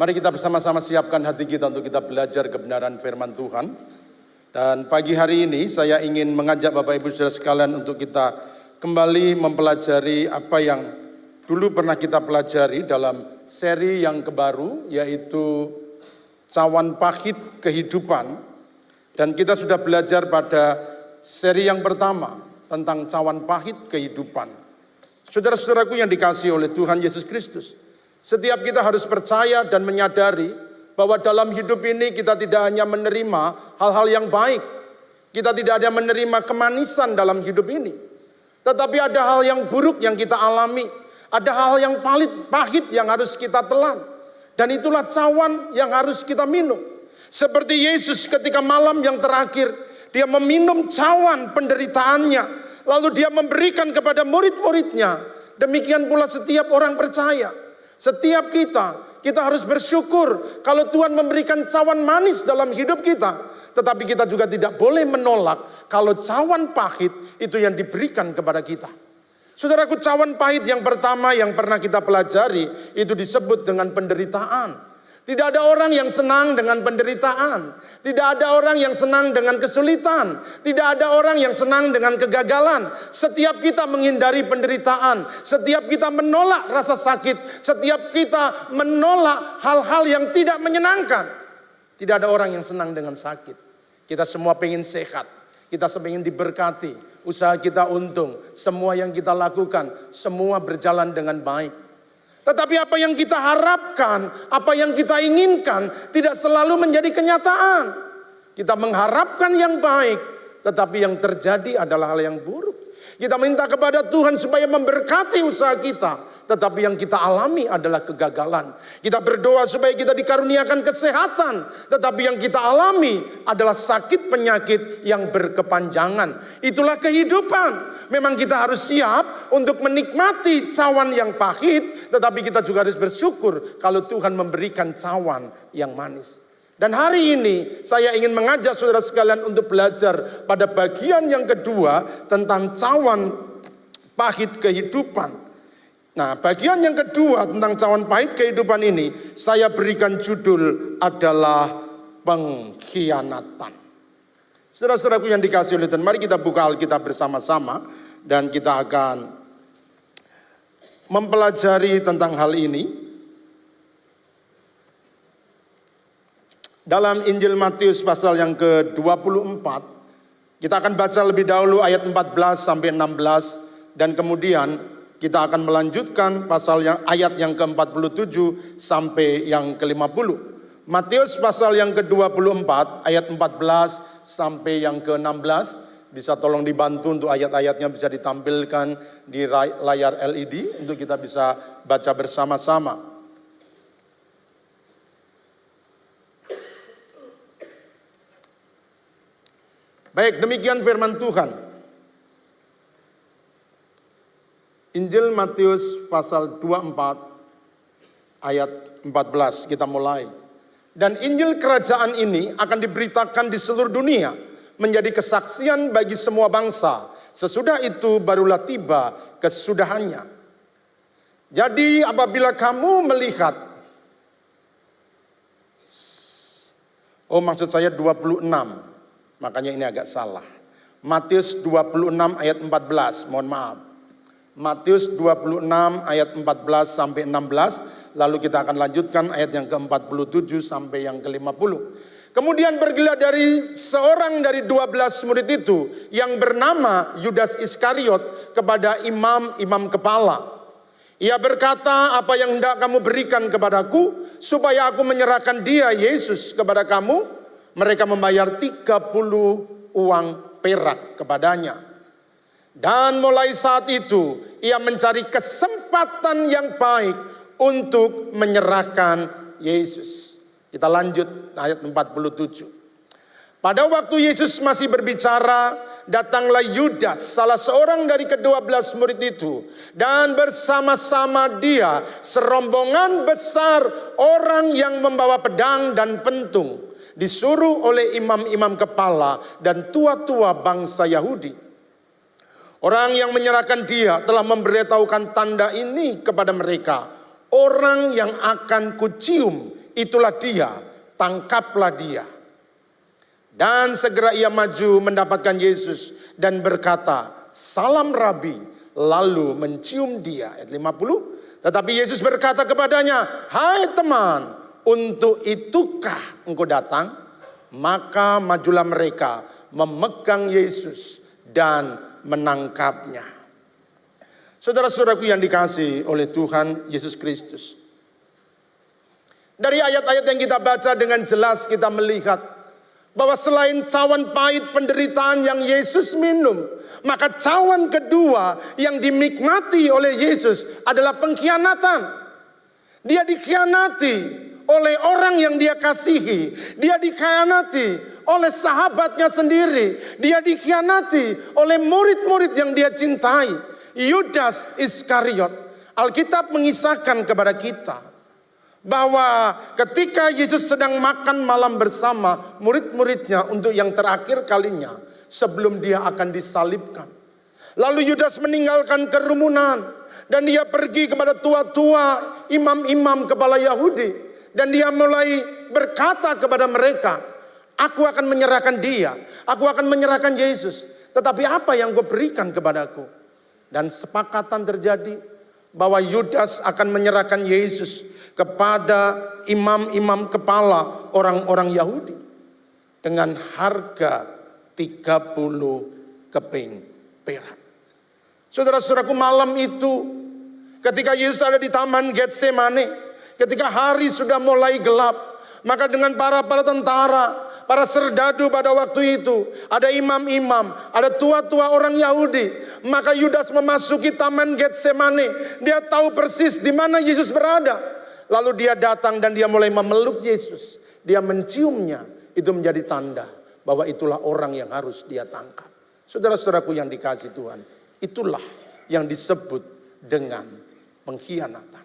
Mari kita bersama-sama siapkan hati kita untuk kita belajar kebenaran firman Tuhan. Dan pagi hari ini saya ingin mengajak Bapak Ibu Saudara sekalian untuk kita kembali mempelajari apa yang dulu pernah kita pelajari dalam seri yang kebaru, yaitu Cawan Pahit Kehidupan. Dan kita sudah belajar pada seri yang pertama tentang cawan pahit kehidupan. Saudara-saudaraku yang dikasihi oleh Tuhan Yesus Kristus, setiap kita harus percaya dan menyadari bahwa dalam hidup ini kita tidak hanya menerima hal-hal yang baik, kita tidak hanya menerima kemanisan dalam hidup ini, tetapi ada hal yang buruk yang kita alami, ada hal yang pahit yang harus kita telan, dan itulah cawan yang harus kita minum. Seperti Yesus ketika malam yang terakhir, dia meminum cawan penderitaannya, lalu dia memberikan kepada murid-muridnya. Demikian pula setiap orang percaya, setiap kita harus bersyukur kalau Tuhan memberikan cawan manis dalam hidup kita. Tetapi kita juga tidak boleh menolak kalau cawan pahit itu yang diberikan kepada kita. Saudaraku, cawan pahit yang pertama yang pernah kita pelajari itu disebut dengan penderitaan. Tidak ada orang yang senang dengan penderitaan. Tidak ada orang yang senang dengan kesulitan. Tidak ada orang yang senang dengan kegagalan. Setiap kita menghindari penderitaan. Setiap kita menolak rasa sakit. Setiap kita menolak hal-hal yang tidak menyenangkan. Tidak ada orang yang senang dengan sakit. Kita semua pengen sehat. Kita semua ingin diberkati. Usaha kita untung. Semua yang kita lakukan, semua berjalan dengan baik. Tetapi apa yang kita harapkan, apa yang kita inginkan tidak selalu menjadi kenyataan. Kita mengharapkan yang baik, tetapi yang terjadi adalah hal yang buruk. Kita minta kepada Tuhan supaya memberkati usaha kita, tetapi yang kita alami adalah kegagalan. Kita berdoa supaya kita dikaruniakan kesehatan, tetapi yang kita alami adalah sakit penyakit yang berkepanjangan. Itulah kehidupan. Memang kita harus siap untuk menikmati cawan yang pahit, tetapi kita juga harus bersyukur kalau Tuhan memberikan cawan yang manis. Dan hari ini saya ingin mengajak saudara sekalian untuk belajar pada bagian yang kedua tentang cawan pahit kehidupan. Nah, bagian yang kedua tentang cawan pahit kehidupan ini saya berikan judul adalah pengkhianatan. Saudara-saudaraku yang dikasihi oleh Tuhan, mari kita buka Alkitab bersama-sama dan kita akan mempelajari tentang hal ini. Dalam Injil Matius pasal yang ke-24, kita akan baca lebih dahulu ayat 14 sampai 16 dan kemudian kita akan melanjutkan pasal yang ayat yang ke-47 sampai yang ke-50. Matius pasal yang ke-24 ayat 14 sampai yang ke-16. Bisa tolong dibantu untuk ayat-ayatnya bisa ditampilkan di layar LED untuk kita bisa baca bersama-sama. Baik, demikian firman Tuhan. Injil Matius pasal 24 ayat 14 kita mulai. Dan Injil kerajaan ini akan diberitakan di seluruh dunia menjadi kesaksian bagi semua bangsa. Sesudah itu barulah tiba kesudahannya. Jadi apabila kamu melihat, maksud saya 26. Makanya ini agak salah. Matius 26 ayat 14, mohon maaf. Matius 26 ayat 14 sampai 16, lalu kita akan lanjutkan ayat yang ke-47 sampai yang ke-50. Kemudian pergilah dari seorang dari 12 murid itu yang bernama Yudas Iskariot kepada imam-imam kepala. Ia berkata, apa yang hendak kamu berikan kepadaku supaya aku menyerahkan dia Yesus kepada kamu? Mereka membayar 30 uang perak kepadanya. Dan mulai saat itu ia mencari kesempatan yang baik untuk menyerahkan Yesus. Kita lanjut ayat 47. Pada waktu Yesus masih berbicara, datanglah Yudas, salah seorang dari ke-12 murid itu. Dan bersama-sama dia serombongan besar orang yang membawa pedang dan pentung. Disuruh oleh imam-imam kepala dan tua-tua bangsa Yahudi. Orang yang menyerahkan dia telah memberitahukan tanda ini kepada mereka. Orang yang akan kucium, itulah dia, tangkaplah dia. Dan segera ia maju mendapatkan Yesus dan berkata, salam Rabi, lalu mencium dia. Ayat 50, tetapi Yesus berkata kepadanya, hai teman, untuk itukah engkau datang? Maka majulah mereka memegang Yesus dan menangkapnya. Saudara-saudaraku yang dikasihi oleh Tuhan Yesus Kristus, dari ayat-ayat yang kita baca dengan jelas kita melihat bahwa selain cawan pahit penderitaan yang Yesus minum, maka cawan kedua yang dinikmati oleh Yesus adalah pengkhianatan. Dia dikhianati oleh orang yang dia kasihi. Dia dikhianati oleh sahabatnya sendiri. Dia dikhianati oleh murid-murid yang dia cintai. Yudas Iskariot. Alkitab mengisahkan kepada kita bahwa ketika Yesus sedang makan malam bersama murid-muridnya untuk yang terakhir kalinya sebelum dia akan disalibkan. Lalu Yudas meninggalkan kerumunan dan dia pergi kepada tua-tua, imam-imam kepala Yahudi, dan dia mulai berkata kepada mereka, aku akan menyerahkan dia, aku akan menyerahkan Yesus, tetapi apa yang kau berikan kepadaku? Dan sepakatan terjadi bahwa Yudas akan menyerahkan Yesus kepada imam-imam kepala orang-orang Yahudi dengan harga 30 keping perak. Saudara-saudaraku, malam itu ketika Yesus ada di taman Getsemane, ketika hari sudah mulai gelap, maka dengan para tentara, para serdadu pada waktu itu, ada imam-imam, ada tua-tua orang Yahudi, maka Yudas memasuki taman Getsemane. Dia tahu persis di mana Yesus berada. Lalu dia datang dan dia mulai memeluk Yesus. Dia menciumnya. Itu menjadi tanda bahwa itulah orang yang harus dia tangkap. Saudara-saudaraku yang dikasihi Tuhan, itulah yang disebut dengan pengkhianatan.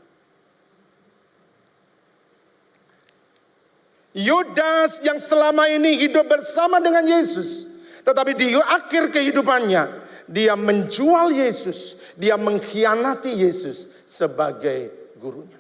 Yudas yang selama ini hidup bersama dengan Yesus, tetapi di akhir kehidupannya dia menjual Yesus, dia mengkhianati Yesus sebagai gurunya.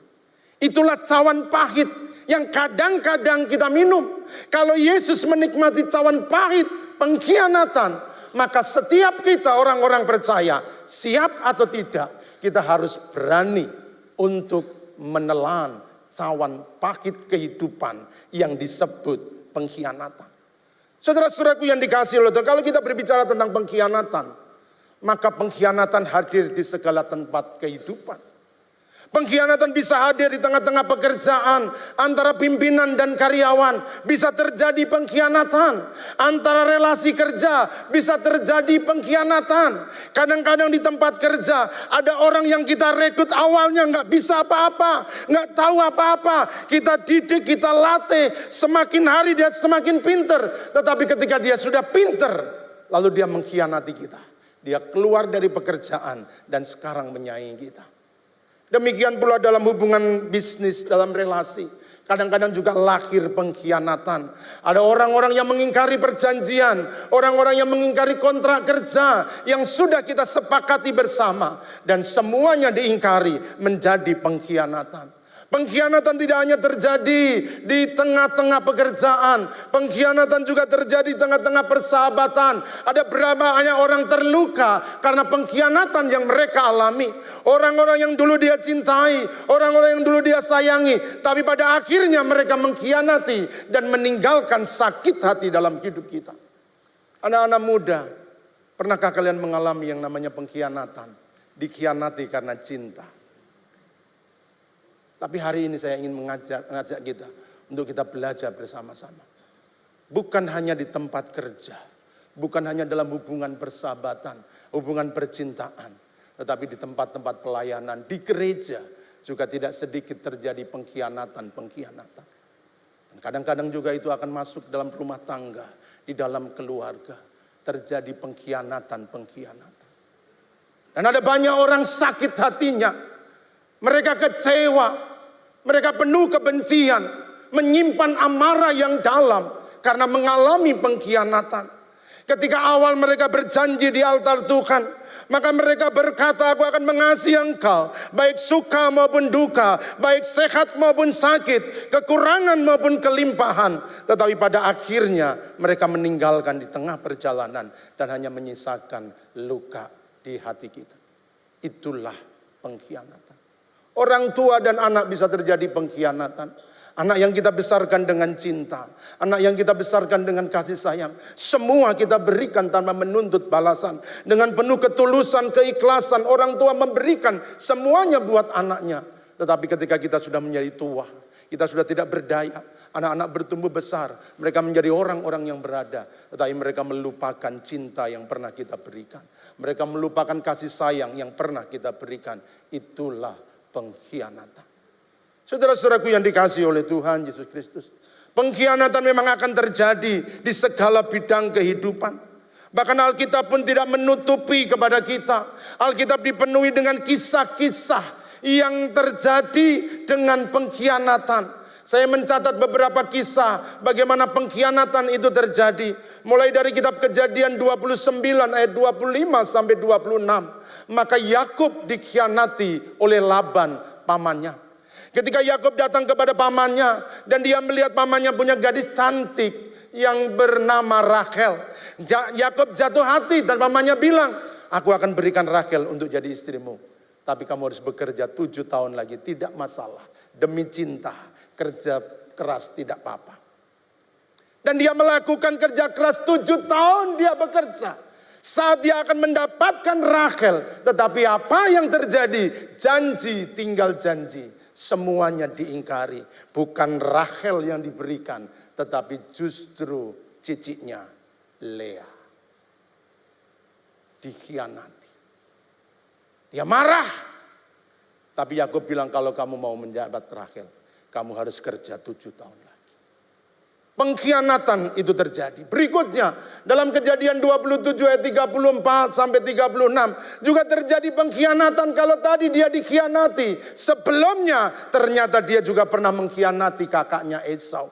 Itulah cawan pahit yang kadang-kadang kita minum. Kalau Yesus menikmati cawan pahit pengkhianatan, maka setiap kita orang-orang percaya, siap atau tidak, kita harus berani untuk menelan cawan pahit kehidupan yang disebut pengkhianatan. Saudara-saudaraku yang dikasihi oleh Tuhan, kalau kita berbicara tentang pengkhianatan, maka pengkhianatan hadir di segala tempat kehidupan. Pengkhianatan bisa hadir di tengah-tengah pekerjaan antara pimpinan dan karyawan, bisa terjadi pengkhianatan. Antara relasi kerja bisa terjadi pengkhianatan. Kadang-kadang di tempat kerja ada orang yang kita rekrut awalnya nggak bisa apa-apa, nggak tahu apa-apa. Kita didik, kita latih, semakin hari dia semakin pinter. Tetapi ketika dia sudah pinter, lalu dia mengkhianati kita. Dia keluar dari pekerjaan dan sekarang menyaingi kita. Demikian pula dalam hubungan bisnis, dalam relasi. Kadang-kadang juga lahir pengkhianatan. Ada orang-orang yang mengingkari perjanjian. Orang-orang yang mengingkari kontrak kerja yang sudah kita sepakati bersama. Dan semuanya diingkari menjadi pengkhianatan. Pengkhianatan tidak hanya terjadi di tengah-tengah pekerjaan. Pengkhianatan juga terjadi di tengah-tengah persahabatan. Ada berapa banyak orang terluka karena pengkhianatan yang mereka alami. Orang-orang yang dulu dia cintai, orang-orang yang dulu dia sayangi, tapi pada akhirnya mereka mengkhianati dan meninggalkan sakit hati dalam hidup kita. Anak-anak muda, pernahkah kalian mengalami yang namanya pengkhianatan? Dikhianati karena cinta. Tapi hari ini saya ingin mengajak kita untuk kita belajar bersama-sama. Bukan hanya di tempat kerja, bukan hanya dalam hubungan persahabatan, hubungan percintaan, tetapi di tempat-tempat pelayanan, di gereja juga tidak sedikit terjadi pengkhianatan. Kadang-kadang juga itu akan masuk dalam rumah tangga, di dalam keluarga, terjadi pengkhianatan. Dan ada banyak orang sakit hatinya. Mereka kecewa, mereka penuh kebencian, menyimpan amarah yang dalam karena mengalami pengkhianatan. Ketika awal mereka berjanji di altar Tuhan, Maka mereka berkata, aku akan mengasihi engkau, baik suka maupun duka, baik sehat maupun sakit, kekurangan maupun kelimpahan. Tetapi pada akhirnya mereka meninggalkan di tengah perjalanan dan hanya menyisakan luka di hati kita. Itulah pengkhianatan. Orang tua dan anak bisa terjadi pengkhianatan. Anak yang kita besarkan dengan cinta, anak yang kita besarkan dengan kasih sayang, semua kita berikan tanpa menuntut balasan. Dengan penuh ketulusan, keikhlasan, orang tua memberikan semuanya buat anaknya. Tetapi ketika kita sudah menjadi tua, kita sudah tidak berdaya, anak-anak bertumbuh besar, mereka menjadi orang-orang yang berada. Tetapi mereka melupakan cinta yang pernah kita berikan. Mereka melupakan kasih sayang yang pernah kita berikan. Itulah pengkhianatan. Saudara-saudaraku yang dikasihi oleh Tuhan Yesus Kristus, pengkhianatan memang akan terjadi di segala bidang kehidupan. Bahkan Alkitab pun tidak menutupi kepada kita. Alkitab dipenuhi dengan kisah-kisah yang terjadi dengan pengkhianatan. Saya mencatat beberapa kisah bagaimana pengkhianatan itu terjadi. Mulai dari kitab Kejadian 29 ayat 25 sampai 26. Maka Yakub dikhianati oleh Laban pamannya. Ketika Yakub datang kepada pamannya dan dia melihat pamannya punya gadis cantik yang bernama Rachel. Yakub jatuh hati dan pamannya bilang, aku akan berikan Rachel untuk jadi istrimu. Tapi kamu harus bekerja 7 tahun lagi, tidak masalah. Demi cinta, kerja keras tidak apa-apa. Dan dia melakukan kerja keras 7 tahun dia bekerja. Saat dia akan mendapatkan Rachel, tetapi apa yang terjadi? Janji tinggal janji. Semuanya diingkari. Bukan Rachel yang diberikan, tetapi justru cicitnya Lea. Dikhianati. Dia marah. Tapi Yakub bilang, kalau kamu mau menjabat Rachel, kamu harus kerja 7 tahun lagi. Pengkhianatan itu terjadi. Berikutnya, dalam Kejadian 27 ayat 34 sampai 36 juga terjadi pengkhianatan. Kalau tadi dia dikhianati, sebelumnya ternyata dia juga pernah mengkhianati kakaknya Esau.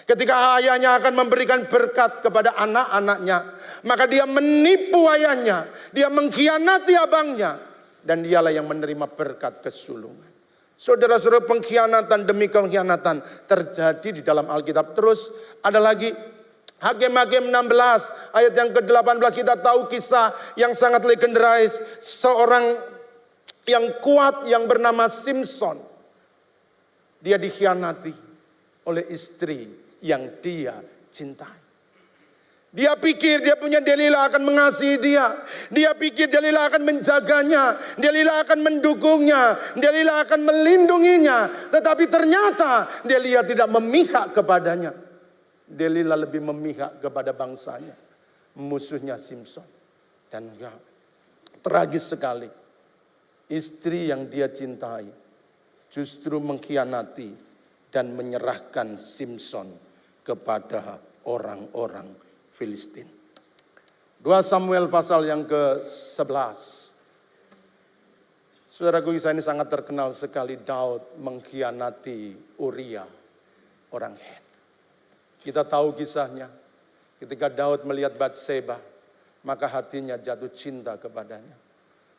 Ketika ayahnya akan memberikan berkat kepada anak-anaknya, maka dia menipu ayahnya, dia mengkhianati abangnya, dan dialah yang menerima berkat kesulungan. Saudara-saudara, pengkhianatan demi pengkhianatan terjadi di dalam Alkitab. Terus ada lagi Hakim-Hakim 16 ayat yang ke-18, kita tahu kisah yang sangat legendaris. Seorang yang kuat yang bernama Simson. Dia dikhianati oleh istri yang dia cintai. Dia pikir dia punya Delila akan mengasihi dia. Dia pikir Delila akan menjaganya. Delila akan mendukungnya. Delila akan melindunginya. Tetapi ternyata Delila tidak memihak kepadanya. Delila lebih memihak kepada bangsanya. Musuhnya Simson. Dan tragis sekali. Istri yang dia cintai justru mengkhianati dan menyerahkan Simson kepada orang-orang Filistin. 2 Samuel pasal yang ke-11. Saudaraku, kisah ini sangat terkenal sekali. Daud mengkhianati Uria, orang Het. Kita tahu kisahnya. Ketika Daud melihat Batseba, maka hatinya jatuh cinta kepadanya.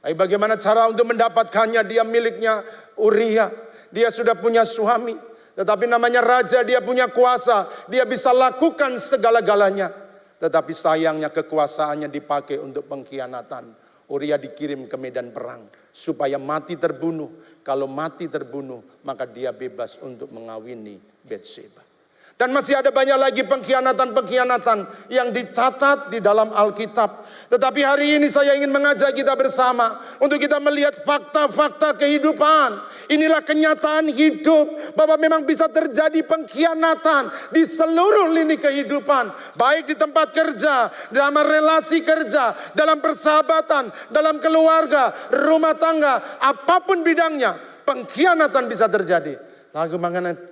Tapi bagaimana cara untuk mendapatkannya? Dia miliknya Uria. Dia sudah punya suami. Tetapi namanya raja, dia punya kuasa. Dia bisa lakukan segala-galanya. Tetapi sayangnya kekuasaannya dipakai untuk pengkhianatan. Uria dikirim ke medan perang supaya mati terbunuh. Kalau mati terbunuh, maka dia bebas untuk mengawini Batseba. Dan masih ada banyak lagi pengkhianatan-pengkhianatan yang dicatat di dalam Alkitab. Tetapi hari ini saya ingin mengajak kita bersama untuk kita melihat fakta-fakta kehidupan. Inilah kenyataan hidup bahwa memang bisa terjadi pengkhianatan di seluruh lini kehidupan. Baik di tempat kerja, dalam relasi kerja, dalam persahabatan, dalam keluarga, rumah tangga, apapun bidangnya, pengkhianatan bisa terjadi. Lalu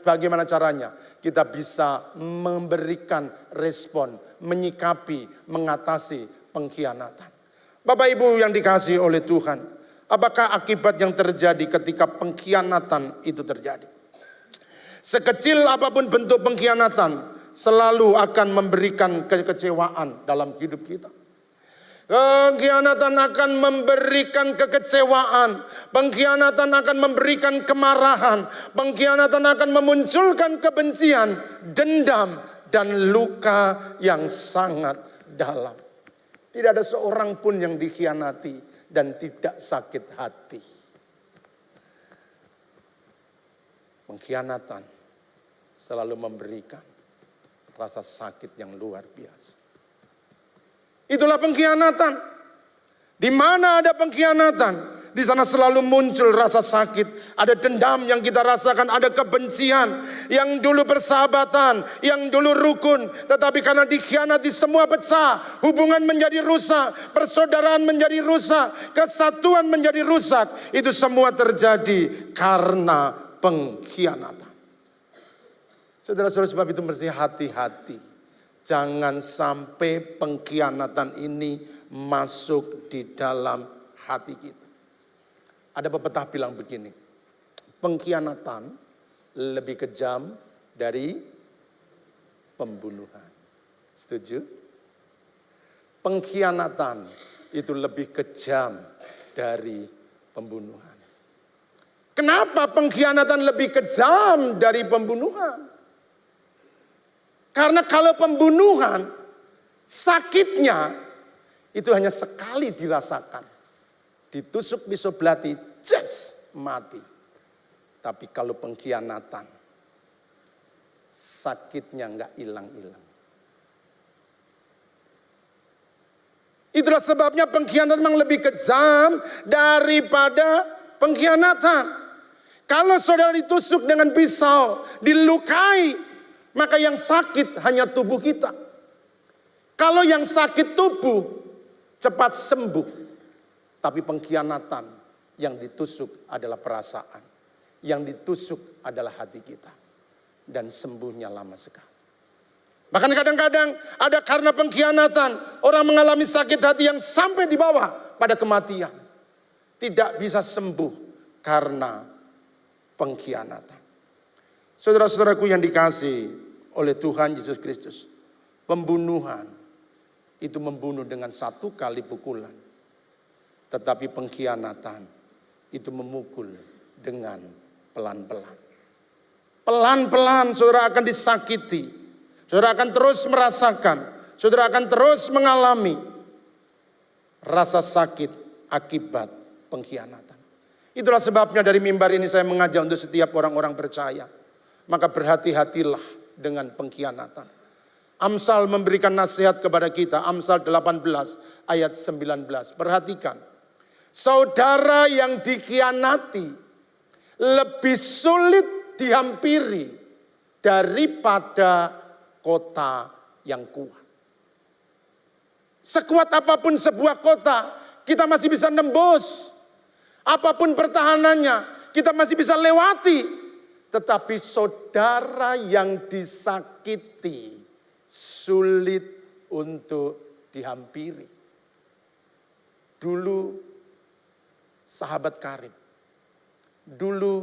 bagaimana caranya? Kita bisa memberikan respon, menyikapi, mengatasi pengkhianatan. Bapak Ibu yang dikasihi oleh Tuhan, apakah akibat yang terjadi ketika pengkhianatan itu terjadi? Sekecil apapun bentuk pengkhianatan, selalu akan memberikan kekecewaan dalam hidup kita. Pengkhianatan akan memberikan kekecewaan. Pengkhianatan akan memberikan kemarahan. Pengkhianatan akan memunculkan kebencian, dendam, dan luka yang sangat dalam. Tidak ada seorang pun yang dikhianati dan tidak sakit hati. Pengkhianatan selalu memberikan rasa sakit yang luar biasa. Itulah pengkhianatan. Di mana ada pengkhianatan, di sana selalu muncul rasa sakit. Ada dendam yang kita rasakan, ada kebencian. Yang dulu bersahabatan, yang dulu rukun. Tetapi karena dikhianati semua pecah. Hubungan menjadi rusak, persaudaraan menjadi rusak, kesatuan menjadi rusak. Itu semua terjadi karena pengkhianatan. Saudara-saudara, sebab itu mesti hati-hati. Jangan sampai pengkhianatan ini masuk di dalam hati kita. Ada pepatah bilang begini, pengkhianatan lebih kejam dari pembunuhan. Setuju? Pengkhianatan itu lebih kejam dari pembunuhan. Kenapa pengkhianatan lebih kejam dari pembunuhan? Karena kalau pembunuhan, sakitnya itu hanya sekali dirasakan. Ditusuk pisau belati, jes, mati. Tapi kalau pengkhianatan, sakitnya enggak hilang-hilang. Itulah sebabnya pengkhianatan memang lebih kejam daripada pengkhianatan. Kalau saudara ditusuk dengan pisau, dilukai, maka yang sakit hanya tubuh kita. Kalau yang sakit tubuh, cepat sembuh. Tapi pengkhianatan yang ditusuk adalah perasaan. Yang ditusuk adalah hati kita. Dan sembuhnya lama sekali. Bahkan kadang-kadang ada karena pengkhianatan, orang mengalami sakit hati yang sampai di bawah pada kematian. Tidak bisa sembuh karena pengkhianatan. Saudara-saudaraku yang dikasihi oleh Tuhan Yesus Kristus, pembunuhan itu membunuh dengan satu kali pukulan. Tetapi pengkhianatan itu memukul dengan pelan-pelan. Pelan-pelan saudara akan disakiti. Saudara akan terus merasakan. Saudara akan terus mengalami rasa sakit akibat pengkhianatan. Itulah sebabnya dari mimbar ini saya mengajak untuk setiap orang-orang percaya. Maka berhati-hatilah dengan pengkhianatan. Amsal memberikan nasihat kepada kita. Amsal 18 ayat 19. Perhatikan. Saudara yang dikhianati lebih sulit dihampiri daripada kota yang kuat. Sekuat apapun sebuah kota, kita masih bisa nembus. Apapun pertahanannya, kita masih bisa lewati. Tetapi saudara yang disakiti sulit untuk dihampiri. Dulu sahabat karib. Dulu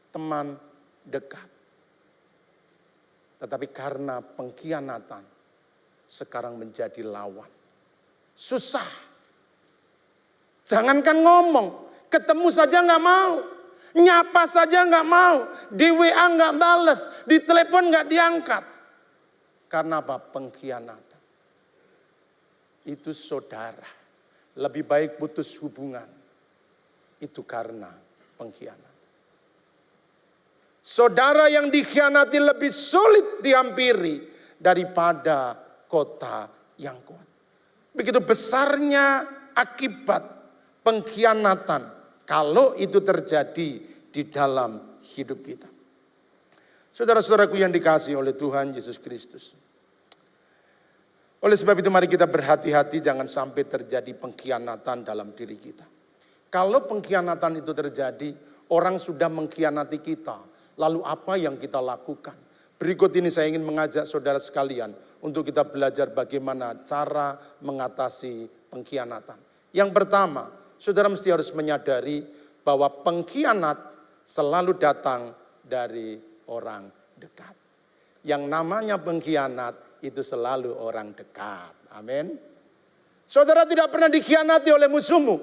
teman dekat. Tetapi karena pengkhianatan sekarang menjadi lawan. Susah. Jangankan ngomong, ketemu saja nggak mau. Nyapa saja nggak mau, di WA nggak balas, di telepon nggak diangkat. Karena apa? Pengkhianatan. Itu saudara. Lebih baik putus hubungan. Itu karena pengkhianatan. Saudara yang dikhianati lebih sulit dihampiri daripada kota yang kuat. Begitu besarnya akibat pengkhianatan kalau itu terjadi di dalam hidup kita. Saudara-saudaraku yang dikasihi oleh Tuhan Yesus Kristus. Oleh sebab itu mari kita berhati-hati jangan sampai terjadi pengkhianatan dalam diri kita. Kalau pengkhianatan itu terjadi, orang sudah mengkhianati kita. Lalu apa yang kita lakukan? Berikut ini saya ingin mengajak saudara sekalian untuk kita belajar bagaimana cara mengatasi pengkhianatan. Yang pertama, saudara mesti harus menyadari bahwa pengkhianat selalu datang dari orang dekat. Yang namanya pengkhianat itu selalu orang dekat. Amin. Saudara tidak pernah dikhianati oleh musuhmu.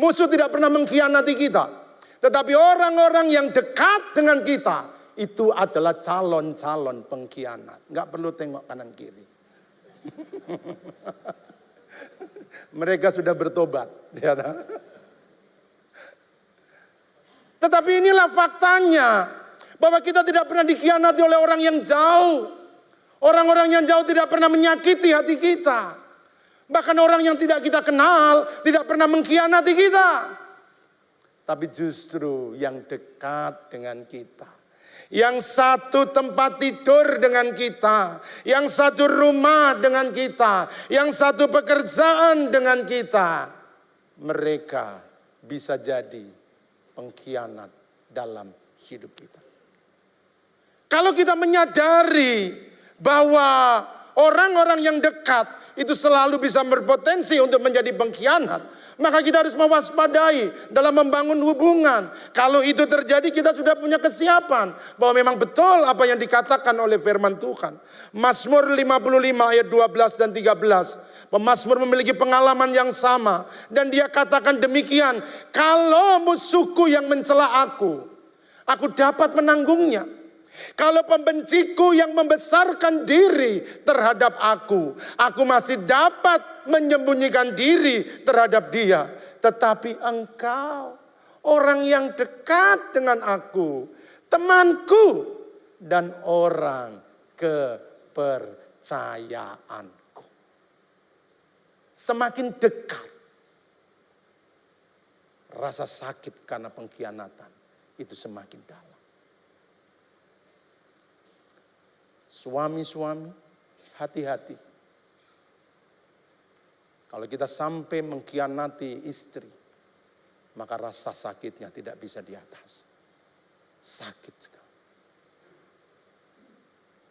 Musuh tidak pernah mengkhianati kita. Tetapi orang-orang yang dekat dengan kita, itu adalah calon-calon pengkhianat. Nggak perlu tengok kanan kiri. Mereka sudah bertobat. Ya. Tetapi inilah faktanya. Bahwa kita tidak pernah dikhianati oleh orang yang jauh. Orang-orang yang jauh tidak pernah menyakiti hati kita. Bahkan orang yang tidak kita kenal tidak pernah mengkhianati kita. Tapi justru yang dekat dengan kita. Yang satu tempat tidur dengan kita. Yang satu rumah dengan kita. Yang satu pekerjaan dengan kita. Mereka bisa jadi pengkhianat dalam hidup kita. Kalau kita menyadari bahwa orang-orang yang dekat itu selalu bisa berpotensi untuk menjadi pengkhianat, maka kita harus mewaspadai dalam membangun hubungan. Kalau itu terjadi, kita sudah punya kesiapan bahwa memang betul apa yang dikatakan oleh firman Tuhan. Mazmur 55 ayat 12 dan 13. Pemazmur memiliki pengalaman yang sama dan dia katakan demikian, kalau musuhku yang mencela aku dapat menanggungnya. Kalau pembenciku yang membesarkan diri terhadap aku masih dapat menyembunyikan diri terhadap dia. Tetapi engkau, orang yang dekat dengan aku, temanku, dan orang kepercayaanku. Semakin dekat, rasa sakit karena pengkhianatan itu semakin dalam. Suami-suami, hati-hati. Kalau kita sampai mengkhianati istri, maka rasa sakitnya tidak bisa diatasi. Sakit sekali.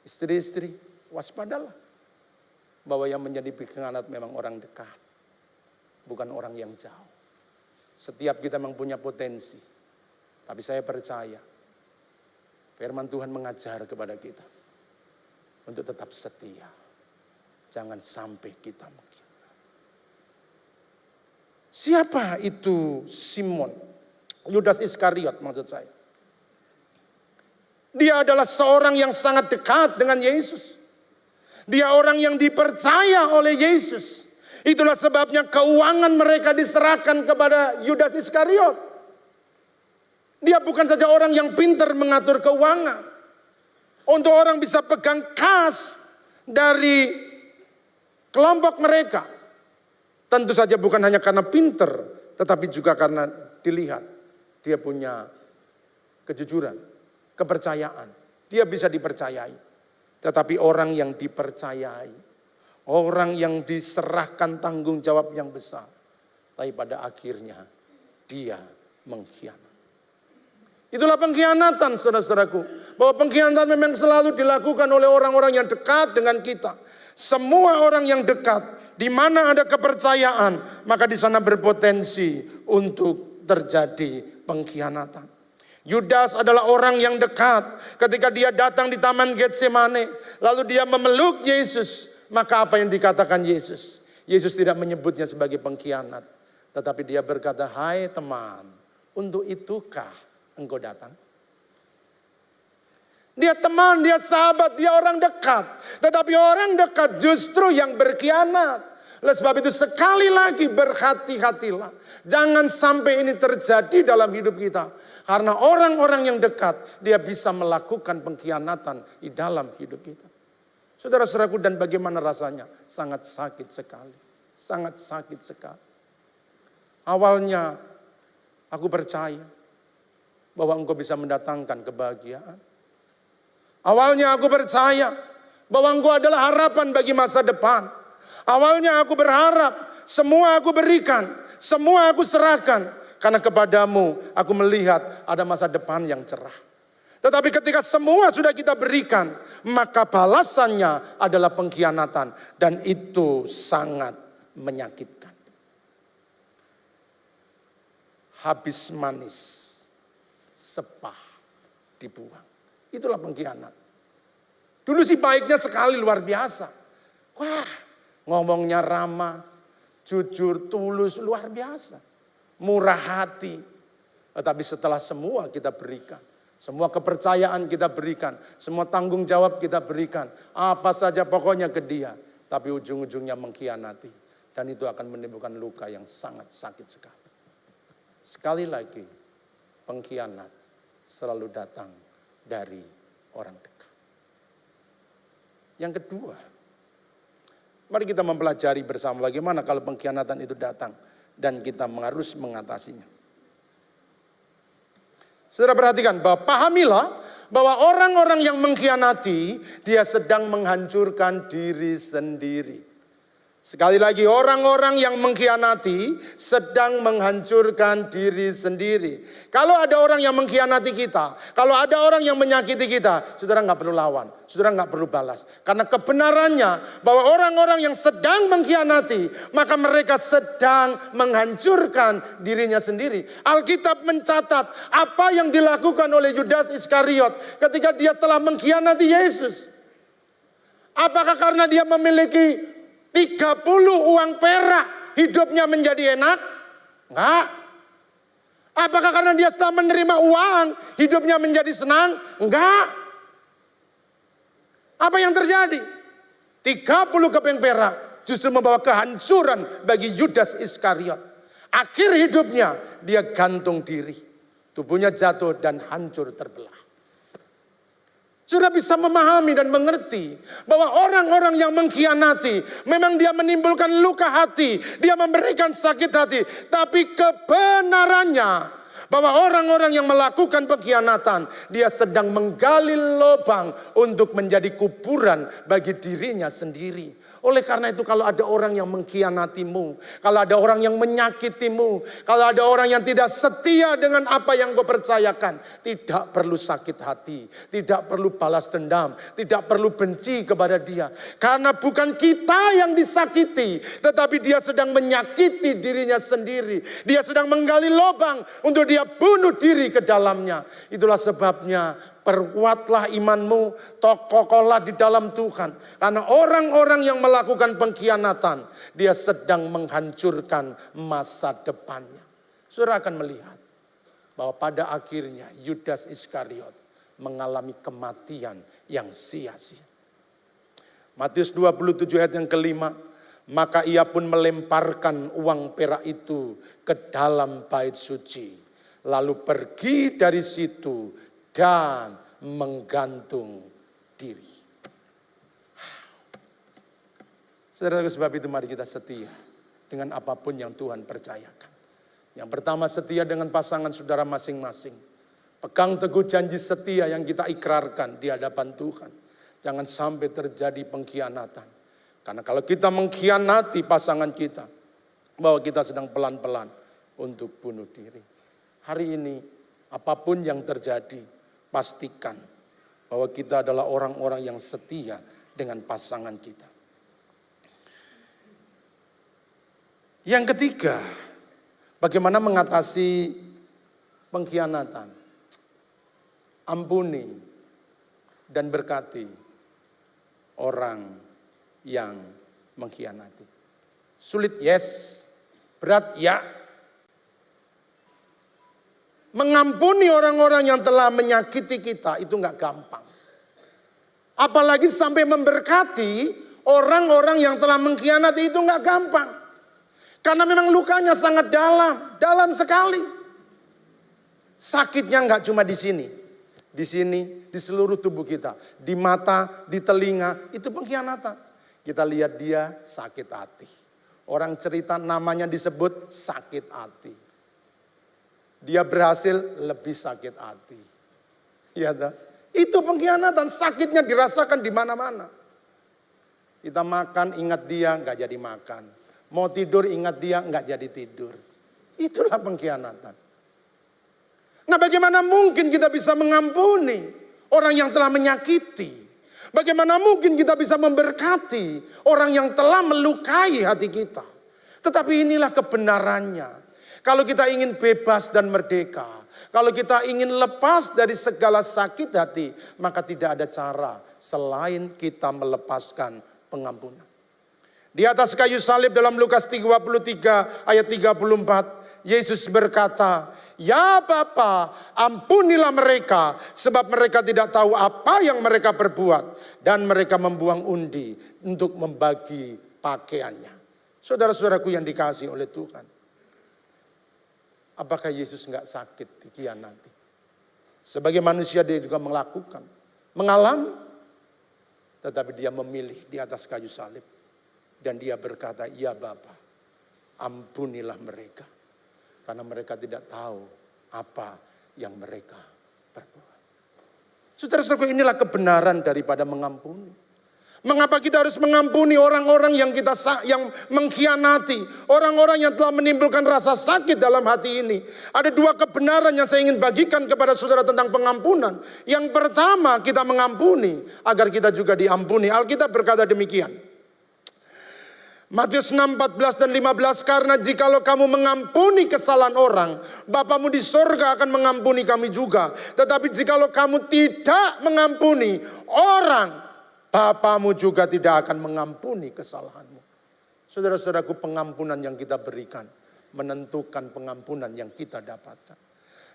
Istri-istri, waspadalah. Bahwa yang menjadi pengkhianat memang orang dekat. Bukan orang yang jauh. Setiap kita memang punya potensi. Tapi saya percaya, firman Tuhan mengajar kepada kita. Untuk tetap setia. Jangan sampai kita mengkhianati. Siapa itu Simon? Yudas Iskariot maksud saya. Dia adalah seorang yang sangat dekat dengan Yesus. Dia orang yang dipercaya oleh Yesus. Itulah sebabnya keuangan mereka diserahkan kepada Yudas Iskariot. Dia bukan saja orang yang pintar mengatur keuangan. Untuk orang bisa pegang kas dari kelompok mereka. Tentu saja bukan hanya karena pinter, tetapi juga karena dilihat. Dia punya kejujuran, kepercayaan. Dia bisa dipercayai. Tetapi orang yang dipercayai, orang yang diserahkan tanggung jawab yang besar. Tapi pada akhirnya dia mengkhianati. Itulah pengkhianatan, saudara-saudaraku. Bahwa pengkhianatan memang selalu dilakukan oleh orang-orang yang dekat dengan kita. Semua orang yang dekat, di mana ada kepercayaan, maka di sana berpotensi untuk terjadi pengkhianatan. Yudas adalah orang yang dekat. Ketika dia datang di Taman Getsemane, lalu dia memeluk Yesus, maka apa yang dikatakan Yesus? Yesus tidak menyebutnya sebagai pengkhianat, tetapi dia berkata, "Hai teman, untuk itukah engkau datang?" Dia teman, dia sahabat, dia orang dekat. Tetapi orang dekat justru yang berkhianat. Oleh sebab itu sekali lagi berhati-hatilah. Jangan sampai ini terjadi dalam hidup kita. Karena orang-orang yang dekat, dia bisa melakukan pengkhianatan di dalam hidup kita. Saudara-saudaraku, dan bagaimana rasanya? Sangat sakit sekali. Sangat sakit sekali. Awalnya aku percaya bahwa engkau bisa mendatangkan kebahagiaan. Awalnya aku percaya bahwa engkau adalah harapan bagi masa depan. Awalnya aku berharap semua aku berikan, semua aku serahkan. Karena kepadamu aku melihat ada masa depan yang cerah. Tetapi ketika semua sudah kita berikan, maka balasannya adalah pengkhianatan. Dan itu sangat menyakitkan. Habis manis, sepah dibuang. Itulah pengkhianat. Dulu sih baiknya sekali, luar biasa. Wah, ngomongnya ramah, jujur, tulus, luar biasa. Murah hati. Tetapi setelah semua kita berikan, semua kepercayaan kita berikan, semua tanggung jawab kita berikan, apa saja pokoknya ke dia, tapi ujung-ujungnya mengkhianati. Dan itu akan menimbulkan luka yang sangat sakit sekali. Sekali lagi, pengkhianat selalu datang dari orang dekat. Yang kedua, mari kita mempelajari bersama bagaimana kalau pengkhianatan itu datang dan kita harus mengatasinya. Saudara perhatikan bahwa pahamilah bahwa orang-orang yang mengkhianati, dia sedang menghancurkan diri sendiri. Sekali lagi, orang-orang yang mengkhianati sedang menghancurkan diri sendiri. Kalau ada orang yang mengkhianati kita, kalau ada orang yang menyakiti kita, saudara nggak perlu lawan, saudara nggak perlu balas. Karena kebenarannya bahwa orang-orang yang sedang mengkhianati, maka mereka sedang menghancurkan dirinya sendiri. Alkitab mencatat apa yang dilakukan oleh Yudas Iskariot ketika dia telah mengkhianati Yesus. Apakah karena dia memiliki 30 uang perak, hidupnya menjadi enak? Enggak. Apakah karena dia setelah menerima uang, hidupnya menjadi senang? Enggak. Apa yang terjadi? 30 keping perak justru membawa kehancuran bagi Yudas Iskariot. Akhir hidupnya dia gantung diri. Tubuhnya jatuh dan hancur terbelah. Sudah bisa memahami dan mengerti bahwa orang-orang yang mengkhianati memang dia menimbulkan luka hati, dia memberikan sakit hati, tapi kebenarannya bahwa orang-orang yang melakukan pengkhianatan, dia sedang menggali lubang untuk menjadi kuburan bagi dirinya sendiri. Oleh karena itu kalau ada orang yang mengkhianatimu, kalau ada orang yang menyakitimu, kalau ada orang yang tidak setia dengan apa yang kau percayakan, tidak perlu sakit hati, tidak perlu balas dendam, tidak perlu benci kepada dia. Karena bukan kita yang disakiti, tetapi dia sedang menyakiti dirinya sendiri. Dia sedang menggali lubang untuk dia bunuh diri ke dalamnya. Itulah sebabnya perkuatlah imanmu, kokohlah di dalam Tuhan. Karena orang-orang yang melakukan pengkhianatan, dia sedang menghancurkan masa depannya. Saudara akan melihat bahwa pada akhirnya Yudas Iskariot mengalami kematian yang sia-sia. Matius 27 ayat yang kelima, maka ia pun melemparkan uang perak itu ke dalam bait suci, lalu pergi dari situ dan menggantung diri. Saudara, sebab itu mari kita setia dengan apapun yang Tuhan percayakan. Yang pertama, setia dengan pasangan saudara masing-masing. Pegang teguh janji setia yang kita ikrarkan di hadapan Tuhan. Jangan sampai terjadi pengkhianatan. Karena kalau kita mengkhianati pasangan kita, bahwa kita sedang pelan-pelan untuk bunuh diri. Hari ini, apapun yang terjadi, pastikan bahwa kita adalah orang-orang yang setia dengan pasangan kita. Yang ketiga, bagaimana mengatasi pengkhianatan? Ampuni dan berkati orang yang mengkhianati. Sulit, yes. Berat, ya. Mengampuni orang-orang yang telah menyakiti kita itu nggak gampang. Apalagi sampai memberkati orang-orang yang telah mengkhianati itu nggak gampang. Karena memang lukanya sangat dalam, dalam sekali. Sakitnya nggak cuma di sini, di seluruh tubuh kita, di mata, di telinga, itu pengkhianatan. Kita lihat dia sakit hati. Orang cerita namanya disebut sakit hati. Dia berhasil lebih sakit hati. Ya, itu pengkhianatan, sakitnya dirasakan di mana-mana. Kita makan ingat dia nggak jadi makan. Mau tidur ingat dia nggak jadi tidur. Itulah pengkhianatan. Nah, bagaimana mungkin kita bisa mengampuni orang yang telah menyakiti? Bagaimana mungkin kita bisa memberkati orang yang telah melukai hati kita? Tetapi inilah kebenarannya. Kalau kita ingin bebas dan merdeka, kalau kita ingin lepas dari segala sakit hati, maka tidak ada cara selain kita melepaskan pengampunan. Di atas kayu salib dalam Lukas 33 ayat 34, Yesus berkata, "Ya Bapa, ampunilah mereka, sebab mereka tidak tahu apa yang mereka perbuat." Dan mereka membuang undi untuk membagi pakaiannya. Saudara-saudaraku yang dikasihi oleh Tuhan, apakah Yesus nggak sakit dikhianati? Sebagai manusia dia juga melakukan, mengalami, tetapi dia memilih di atas kayu salib. Dan dia berkata, "Ya Bapa, ampunilah mereka, karena mereka tidak tahu apa yang mereka perbuat." Saudara-saudara, inilah kebenaran daripada mengampuni. Mengapa kita harus mengampuni orang-orang yang mengkhianati, orang-orang yang telah menimbulkan rasa sakit dalam hati ini? Ada dua kebenaran yang saya ingin bagikan kepada saudara tentang pengampunan. Yang pertama, kita mengampuni agar kita juga diampuni. Alkitab berkata demikian. Matius 6, 14 dan 15, "Karena jikalau kamu mengampuni kesalahan orang, Bapamu di sorga akan mengampuni kami juga. Tetapi jikalau kamu tidak mengampuni orang, Bapamu juga tidak akan mengampuni kesalahanmu." Saudara-saudaraku, pengampunan yang kita berikan menentukan pengampunan yang kita dapatkan.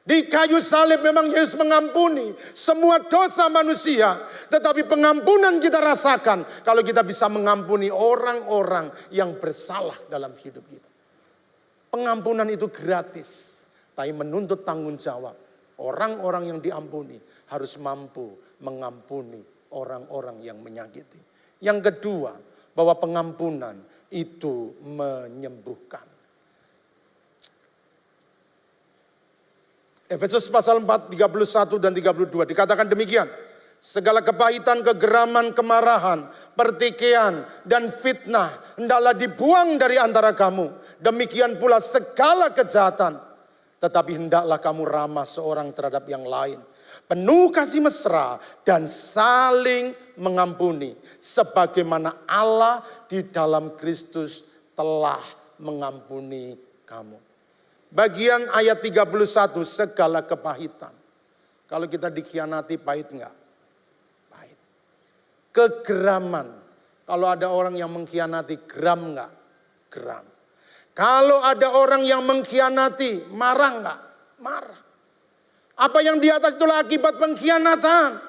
Di kayu salib memang Yesus mengampuni semua dosa manusia. Tetapi pengampunan kita rasakan kalau kita bisa mengampuni orang-orang yang bersalah dalam hidup kita. Pengampunan itu gratis, tapi menuntut tanggung jawab. Orang-orang yang diampuni harus mampu mengampuni orang-orang yang menyakiti. Yang kedua, bahwa pengampunan itu menyembuhkan. Efesus pasal 4, 31 dan 32 dikatakan demikian. "Segala kepahitan, kegeraman, kemarahan, pertikaian, dan fitnah hendaklah dibuang dari antara kamu. Demikian pula segala kejahatan. Tetapi hendaklah kamu ramah seorang terhadap yang lain, penuh kasih mesra dan saling mengampuni, sebagaimana Allah di dalam Kristus telah mengampuni kamu." Bagian ayat 31, segala kepahitan. Kalau kita dikhianati, pahit enggak? Pahit. Kegeraman. Kalau ada orang yang mengkhianati, geram enggak? Geram. Kalau ada orang yang mengkhianati, marah enggak? Marah. Apa yang di atas itulah akibat pengkhianatan.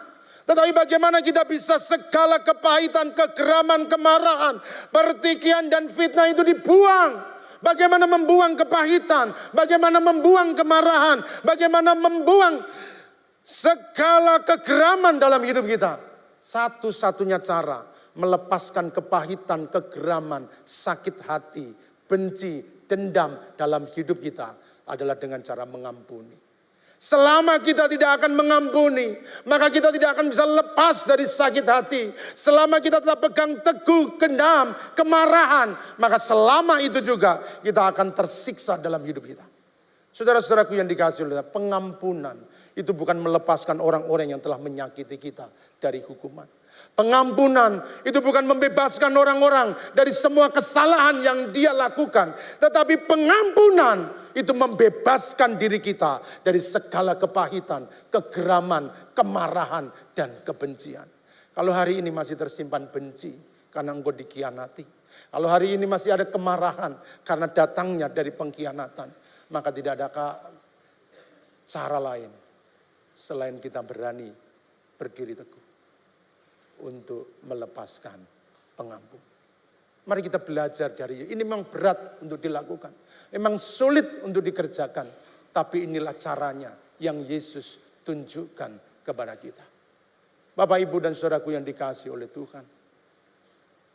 Tetapi bagaimana kita bisa segala kepahitan, kegeraman, kemarahan, pertikaian dan fitnah itu dibuang? Bagaimana membuang kepahitan, bagaimana membuang kemarahan, bagaimana membuang segala kegeraman dalam hidup kita. Satu-satunya cara melepaskan kepahitan, kegeraman, sakit hati, benci, dendam dalam hidup kita adalah dengan cara mengampuni. Selama kita tidak akan mengampuni, maka kita tidak akan bisa lepas dari sakit hati. Selama kita tetap pegang teguh dendam, kemarahan, maka selama itu juga kita akan tersiksa dalam hidup kita. Saudara-saudaraku yang dikasihi oleh Allah, pengampunan itu bukan melepaskan orang-orang yang telah menyakiti kita dari hukuman. Pengampunan itu bukan membebaskan orang-orang dari semua kesalahan yang dia lakukan. Tetapi pengampunan itu membebaskan diri kita dari segala kepahitan, kegeraman, kemarahan, dan kebencian. Kalau hari ini masih tersimpan benci karena engkau dikhianati. Kalau hari ini masih ada kemarahan karena datangnya dari pengkhianatan. Maka tidak ada cara lain selain kita berani berdiri teguh untuk melepaskan pengampun. Mari kita belajar dari ini. Memang berat untuk dilakukan. Memang sulit untuk dikerjakan. Tapi inilah caranya yang Yesus tunjukkan kepada kita. Bapak, Ibu, dan saudaraku yang dikasihi oleh Tuhan.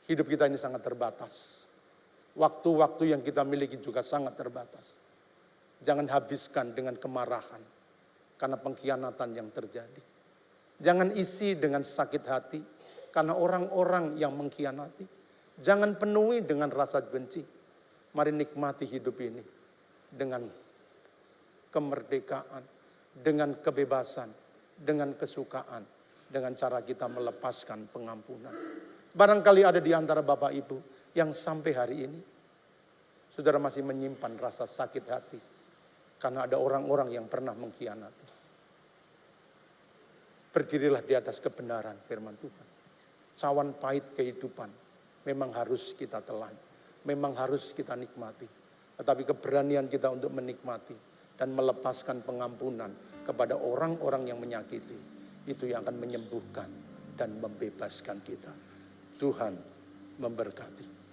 Hidup kita ini sangat terbatas. Waktu-waktu yang kita miliki juga sangat terbatas. Jangan habiskan dengan kemarahan karena pengkhianatan yang terjadi. Jangan isi dengan sakit hati karena orang-orang yang mengkhianati. Jangan penuhi dengan rasa benci. Mari nikmati hidup ini dengan kemerdekaan, dengan kebebasan, dengan kesukaan, dengan cara kita melepaskan pengampunan. Barangkali ada di antara Bapak Ibu yang sampai hari ini saudara masih menyimpan rasa sakit hati karena ada orang-orang yang pernah mengkhianati. Berdirilah di atas kebenaran firman Tuhan. Cawan pahit kehidupan memang harus kita telan, memang harus kita nikmati. Tetapi keberanian kita untuk menikmati dan melepaskan pengampunan kepada orang-orang yang menyakiti, itu yang akan menyembuhkan dan membebaskan kita. Tuhan memberkati.